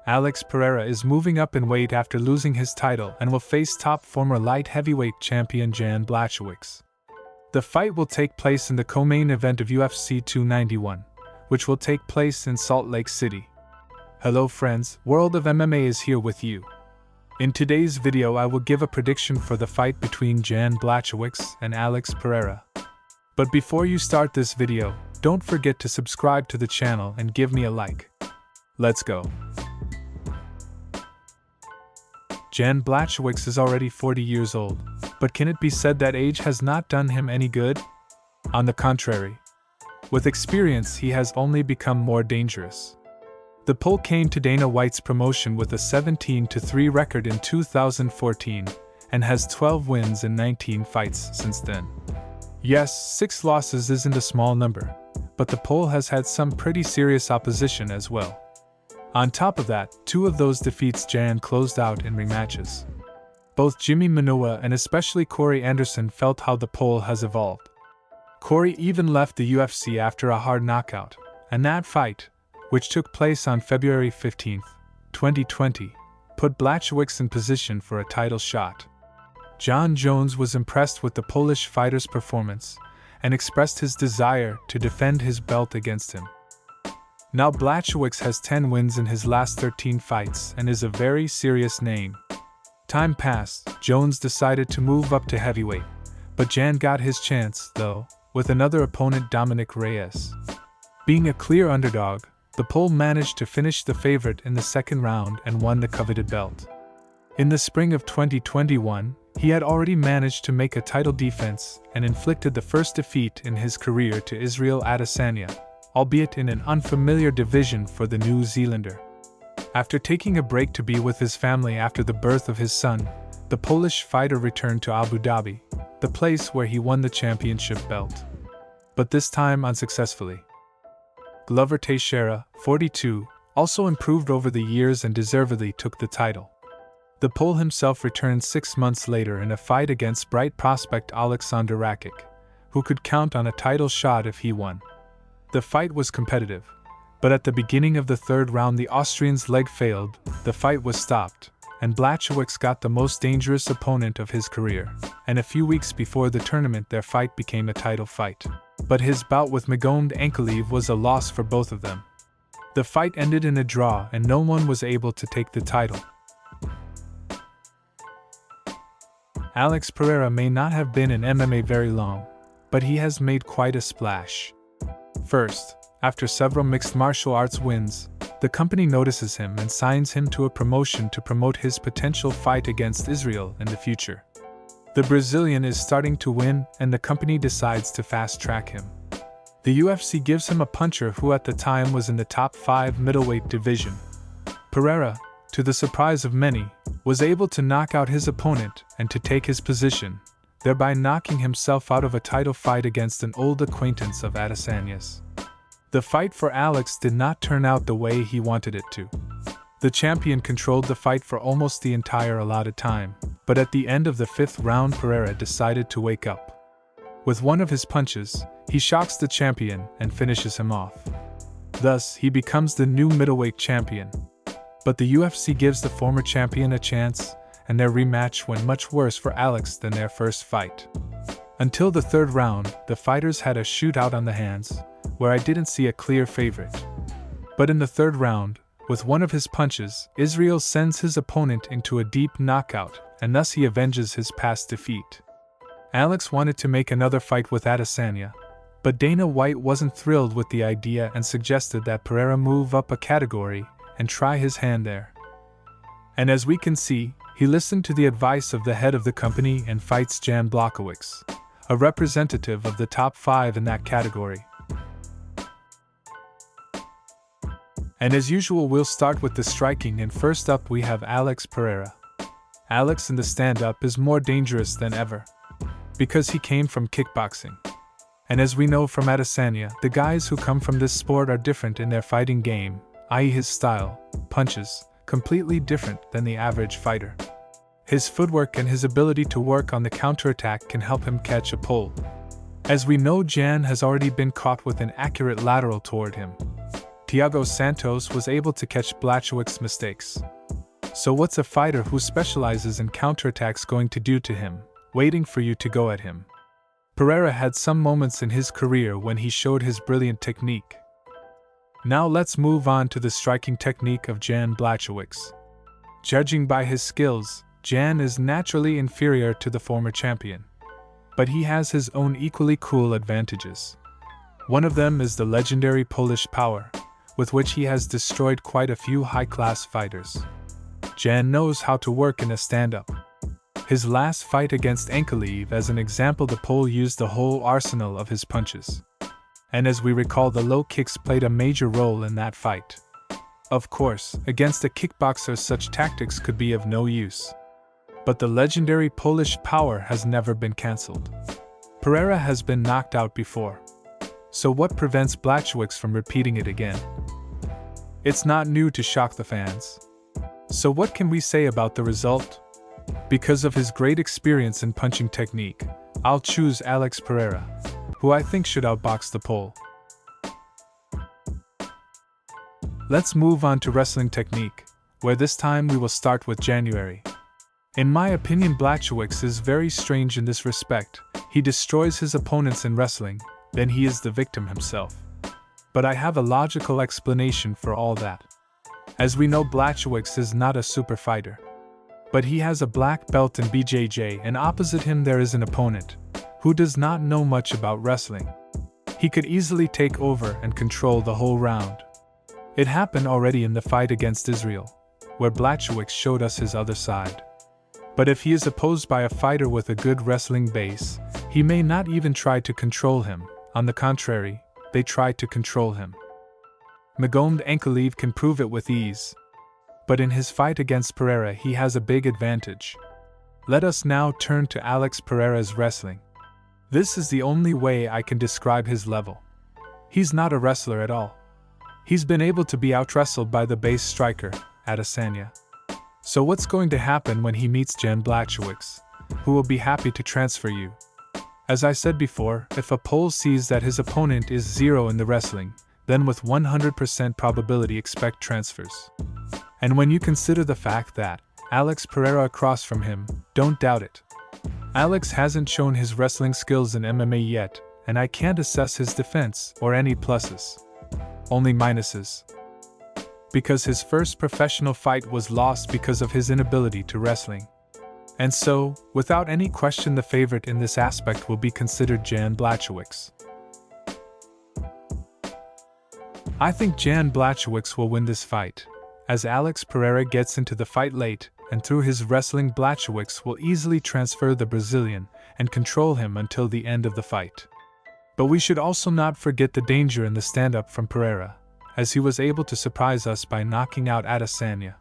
Alex Pereira is moving up in weight after losing his title and will face top former light heavyweight champion Jan Blachowicz. The fight will take place in the co-main event of UFC 291, which will take place in Salt Lake City. Hello friends, World of MMA is here with you. In today's video I will give a prediction for the fight between Jan Blachowicz and Alex Pereira. But before you start this video, don't forget to subscribe to the channel and give me a like. Let's go. Jan Blachowicz is already 40 years old, but can it be said that age has not done him any good? On the contrary. With experience he has only become more dangerous. The Pole came to Dana White's promotion with a 17-3 record in 2014, and has 12 wins in 19 fights since then. Yes, 6 losses isn't a small number, but the Pole has had some pretty serious opposition as well. On top of that, 2 of those defeats Jan closed out in rematches. Both Jimmy Manuwa and especially Corey Anderson felt how the Pole has evolved. Corey even left the UFC after a hard knockout, and that fight, which took place on February 15, 2020, put Blachowicz in position for a title shot. Jon Jones was impressed with the Polish fighter's performance and expressed his desire to defend his belt against him. Now Blachowicz has 10 wins in his last 13 fights and is a very serious name. Time passed, Jones decided to move up to heavyweight, but Jan got his chance, though, with another opponent Dominic Reyes. Being a clear underdog, the Pole managed to finish the favorite in the second round and won the coveted belt. In the spring of 2021, he had already managed to make a title defense and inflicted the first defeat in his career to Israel Adesanya, albeit in an unfamiliar division for the New Zealander. After taking a break to be with his family after the birth of his son, the Polish fighter returned to Abu Dhabi, the place where he won the championship belt. But this time unsuccessfully. Glover Teixeira, 42, also improved over the years and deservedly took the title. The Pole himself returned 6 months later in a fight against bright prospect Alexander Pereira, who could count on a title shot if he won. The fight was competitive, but at the beginning of the third round the Austrian's leg failed, the fight was stopped, and Blachowicz got the most dangerous opponent of his career, and a few weeks before the tournament their fight became a title fight. But his bout with Magomed Ankalaev was a loss for both of them. The fight ended in a draw and no one was able to take the title. Alex Pereira may not have been in MMA very long, but he has made quite a splash. First, after several mixed martial arts wins, the company notices him and signs him to a promotion to promote his potential fight against Israel in the future. The Brazilian is starting to win and the company decides to fast-track him. The UFC gives him a puncher who at the time was in the top 5 middleweight division. Pereira, to the surprise of many, was able to knock out his opponent and to take his position, thereby knocking himself out of a title fight against an old acquaintance of Adesanya's. The fight for Alex did not turn out the way he wanted it to. The champion controlled the fight for almost the entire allotted time, but at the end of the 5th round Pereira decided to wake up. With one of his punches, he shocks the champion and finishes him off. Thus, he becomes the new middleweight champion. But the UFC gives the former champion a chance, and their rematch went much worse for Alex than their first fight. Until the 3rd round, the fighters had a shootout on the hands, where I didn't see a clear favorite. But in the 3rd round, with one of his punches, Israel sends his opponent into a deep knockout, and thus he avenges his past defeat. Alex wanted to make another fight with Adesanya, but Dana White wasn't thrilled with the idea and suggested that Pereira move up a category and try his hand there. And as we can see, he listened to the advice of the head of the company and fights Jan Blachowicz, a representative of the top 5 in that category. And as usual we'll start with the striking, and first up we have Alex Pereira. Alex in the stand-up is more dangerous than ever, because he came from kickboxing. And as we know from Adesanya, the guys who come from this sport are different in their fighting game, i.e. his style, punches, completely different than the average fighter. His footwork and his ability to work on the counterattack can help him catch a pull. As we know, Jan has already been caught with an accurate lateral toward him. Thiago Santos was able to catch Blachowicz's mistakes. So what's a fighter who specializes in counterattacks going to do to him, waiting for you to go at him? Pereira had some moments in his career when he showed his brilliant technique. Now let's move on to the striking technique of Jan Blachowicz. Judging by his skills, Jan is naturally inferior to the former champion. But he has his own equally cool advantages. One of them is the legendary Polish power, with which he has destroyed quite a few high-class fighters. Jan knows how to work in a stand-up. His last fight against Ankalaev, as an example, the Pole used the whole arsenal of his punches. And as we recall, the low kicks played a major role in that fight. Of course, against a kickboxer such tactics could be of no use. But the legendary Polish power has never been cancelled. Pereira has been knocked out before. So what prevents Blachowicz from repeating it again? It's not new to shock the fans. So what can we say about the result? Because of his great experience in punching technique, I'll choose Alex Pereira, who I think should outbox the Pole. Let's move on to wrestling technique, where this time we will start with January. In my opinion, Blachowicz is very strange in this respect. He destroys his opponents in wrestling, then he is the victim himself. But I have a logical explanation for all that. As we know, Blachowicz is not a super fighter. But he has a black belt in BJJ, and opposite him there is an opponent who does not know much about wrestling. He could easily take over and control the whole round. It happened already in the fight against Israel, where Blachowicz showed us his other side. But if he is opposed by a fighter with a good wrestling base, he may not even try to control him. On the contrary, they try to control him. Magomed Ankalaev can prove it with ease. But in his fight against Pereira, he has a big advantage. Let us now turn to Alex Pereira's wrestling. This is the only way I can describe his level. He's not a wrestler at all. He's been able to be out-wrestled by the base striker, Adesanya. So what's going to happen when he meets Jan Blachowicz, who will be happy to transfer you? As I said before, if a Pole sees that his opponent is 0 in the wrestling, then with 100% probability expect transfers. And when you consider the fact that Alex Pereira across from him, don't doubt it. Alex hasn't shown his wrestling skills in MMA yet, and I can't assess his defense or any pluses. Only minuses. Because his first professional fight was lost because of his inability to wrestling. And so, without any question, the favorite in this aspect will be considered Jan Blachowicz. I think Jan Blachowicz will win this fight, as Alex Pereira gets into the fight late, and through his wrestling Blachowicz will easily transfer the Brazilian and control him until the end of the fight. But we should also not forget the danger in the stand-up from Pereira, as he was able to surprise us by knocking out Adesanya.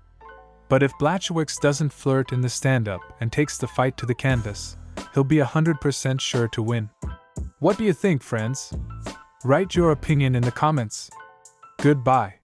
But if Blachowicz doesn't flirt in the stand-up and takes the fight to the canvas, he'll be 100% sure to win. What do you think, friends? Write your opinion in the comments. Goodbye.